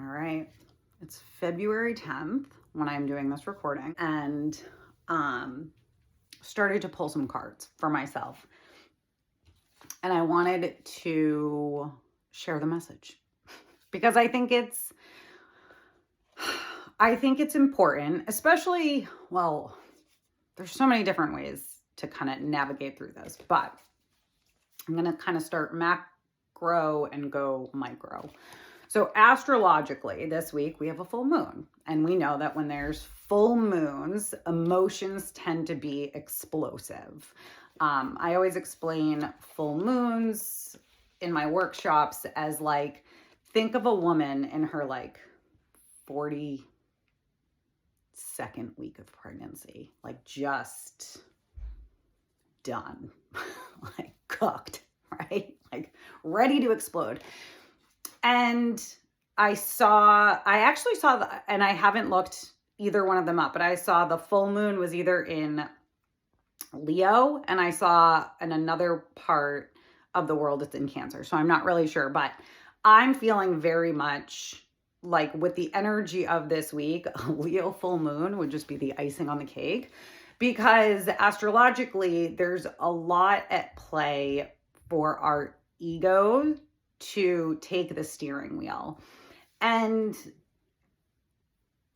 All right. It's February 10th when I'm doing this recording, and started to pull some cards for myself. And I wanted to share the message because I think it's important, especially, well, there's so many different ways to kind of navigate through this, but I'm going to kind of start macro and go micro. So astrologically, this week we have a full moon, and we know that when there's full moons, emotions tend to be explosive. I always explain full moons in my workshops as like, think of a woman in her like 42nd week of pregnancy, like just done, like cooked, right? Like ready to explode. And I actually saw, and I haven't looked either one of them up, but I saw the full moon was either in Leo, and I saw in another part of the world it's in Cancer. So I'm not really sure, but I'm feeling very much like with the energy of this week, Leo full moon would just be the icing on the cake, because astrologically there's a lot at play for our ego to take the steering wheel. And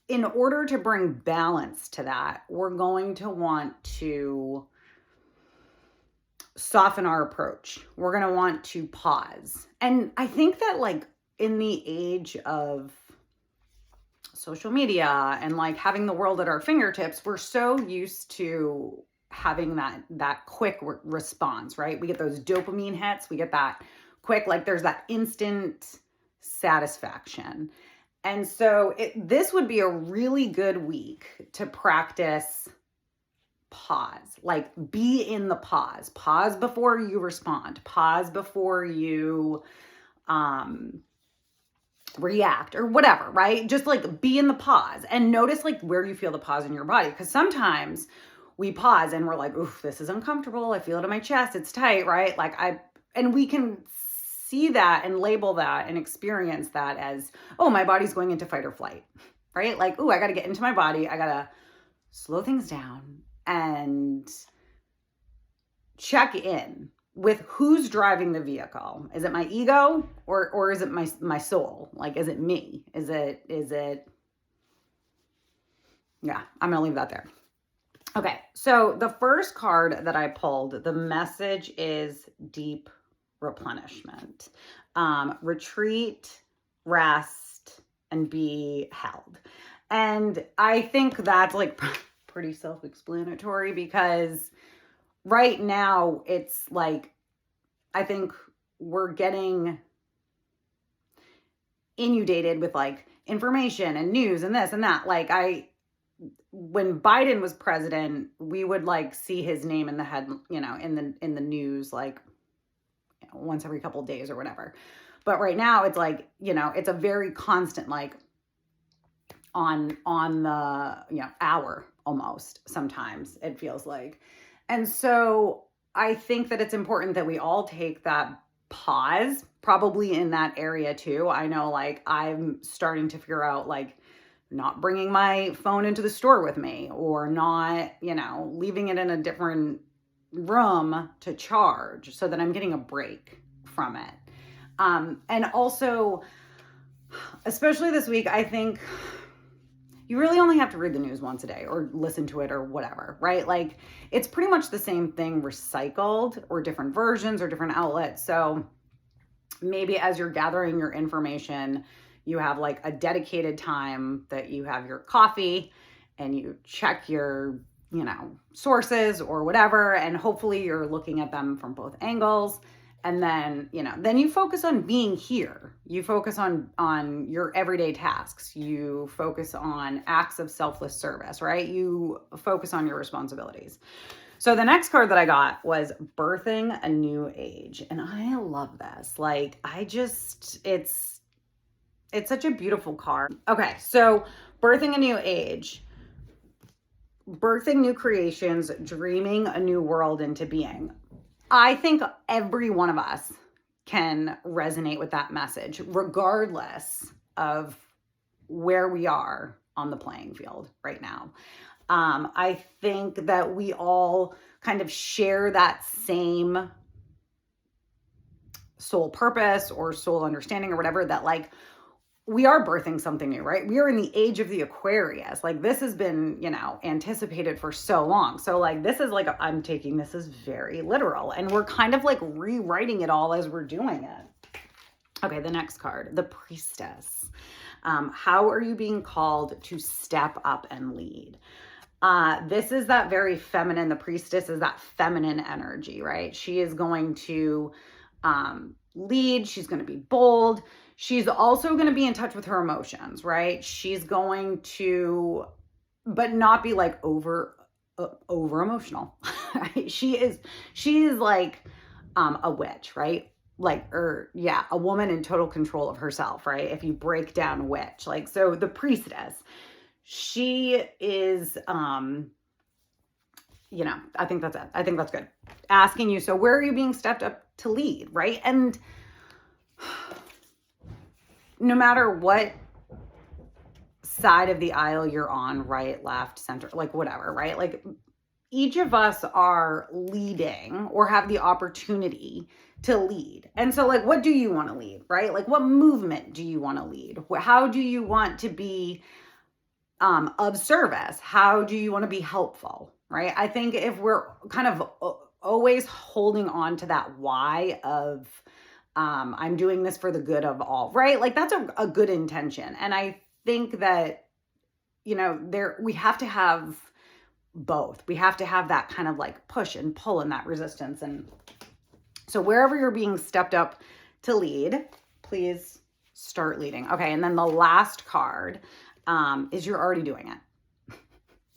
in order to bring balance to that, we're going to want to soften our approach. We're going to want to pause. And I think that like in the age of social media and like having the world at our fingertips, we're so used to having that quick response, right? We get those dopamine hits, we get that quick, like there's that instant satisfaction. And so this would be a really good week to practice pause, like be in the pause before you respond, pause before you react or whatever, right? Just like be in the pause and notice like where you feel the pause in your body. Because sometimes we pause and we're like, oof, this is uncomfortable. I feel it in my chest. It's tight, right? And we can see that and label that and experience that as, oh, my body's going into fight or flight, right? Like, oh, I got to get into my body. I got to slow things down and check in with who's driving the vehicle. Is it my ego or is it my soul? Like, is it me? Is it, yeah, I'm going to leave that there. Okay. So the first card that I pulled, the message is deep replenishment, retreat, rest, and be held. And I think that's like pretty self-explanatory, because right now it's like, I think we're getting inundated with like information and news and this and that. Like when Biden was president, we would like see his name in the head, in the news, like once every couple of days or whatever. But right now it's like, it's a very constant, like on the, hour almost, sometimes it feels like. And so I think that it's important that we all take that pause, probably in that area too. I know like I'm starting to figure out like not bringing my phone into the store with me, or not, leaving it in a different room to charge, so that I'm getting a break from it. And also, especially this week, I think you really only have to read the news once a day or listen to it or whatever, right? Like it's pretty much the same thing recycled, or different versions or different outlets. So maybe as you're gathering your information, you have like a dedicated time that you have your coffee and you check your, sources or whatever. And hopefully you're looking at them from both angles. And then, then you focus on being here. You focus on your everyday tasks. You focus on acts of selfless service, right? You focus on your responsibilities. So the next card that I got was Birthing a New Age. And I love this. Like, it's such a beautiful card. Okay, so Birthing a New Age. Birthing new creations, dreaming a new world into being. I think every one of us can resonate with that message, regardless of where we are on the playing field right now. I think that we all kind of share that same soul purpose or soul understanding or whatever, that like we are birthing something new, right? We are in the age of the Aquarius. Like this has been, anticipated for so long. So like this is like, I'm taking this as very literal, and we're kind of like rewriting it all as we're doing it. Okay, the next card, the Priestess. How are you being called to step up and lead? This is that very feminine. The Priestess is that feminine energy, right? She is going to lead. She's going to be bold. She's also going to be in touch with her emotions, right? She's going to, but not be like over emotional. Right? She is like a witch, right? Like, a woman in total control of herself, right? If you break down witch, like, so the Priestess, she is, I think that's it. I think that's good. Asking you, so where are you being stepped up to lead, right? And no matter what side of the aisle you're on, right, left, center, like whatever, right? Like each of us are leading or have the opportunity to lead. And so like, what do you want to lead, right? Like what movement do you want to lead? How do you want to be of service? How do you want to be helpful, right? I think if we're kind of always holding on to that why of, I'm doing this for the good of all, right? Like that's a good intention. And I think that, we have to have both. We have to have that kind of like push and pull and that resistance. And so wherever you're being stepped up to lead, please start leading. Okay. And then the last card is you're already doing it.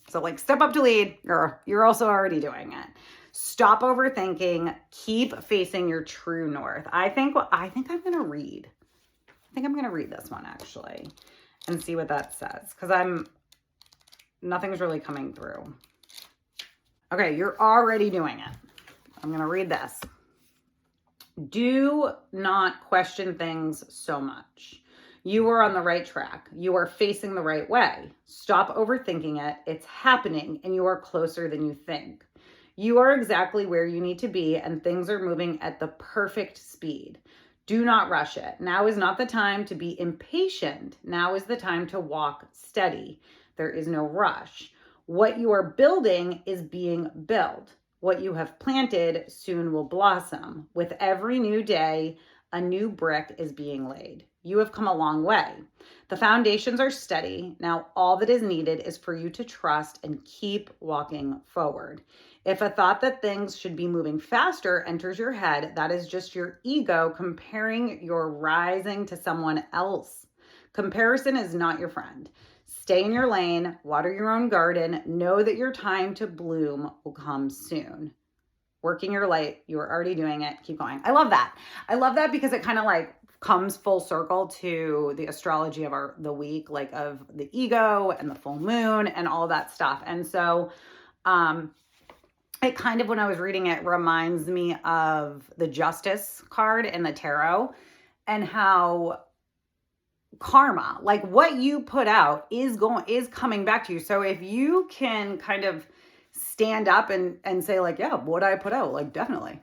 So like step up to lead, you're also already doing it. Stop overthinking, keep facing your true north. I think I'm going to read. I think I'm going to read this one actually and see what that says, because nothing's really coming through. Okay, you're already doing it. I'm going to read this. Do not question things so much. You are on the right track. You are facing the right way. Stop overthinking it. It's happening and you are closer than you think. You are exactly where you need to be and things are moving at the perfect speed. Do not rush it. Now is not the time to be impatient. Now is the time to walk steady. There is no rush. What you are building is being built. What you have planted soon will blossom. With every new day, a new brick is being laid. You have come a long way. The foundations are steady. Now all that is needed is for you to trust and keep walking forward. If a thought that things should be moving faster enters your head, that is just your ego comparing your rising to someone else. Comparison is not your friend. Stay in your lane, water your own garden, know that your time to bloom will come soon. Working your light, you are already doing it. Keep going. I love that. I love that because it kind of like comes full circle to the astrology of the week, like of the ego and the full moon and all that stuff. And so, it kind of, when I was reading it, reminds me of the Justice card in the tarot and how karma, like what you put out is coming back to you. So if you can kind of stand up and say like, yeah, what I put out, like definitely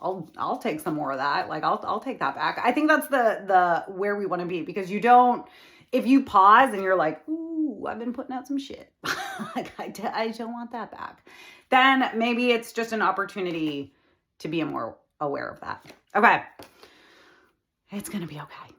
I'll take some more of that. Like I'll take that back. I think that's the where we want to be, because if you pause and you're like, ooh, I've been putting out some shit. Like I don't want that back. Then maybe it's just an opportunity to be more aware of that. Okay. It's going to be okay.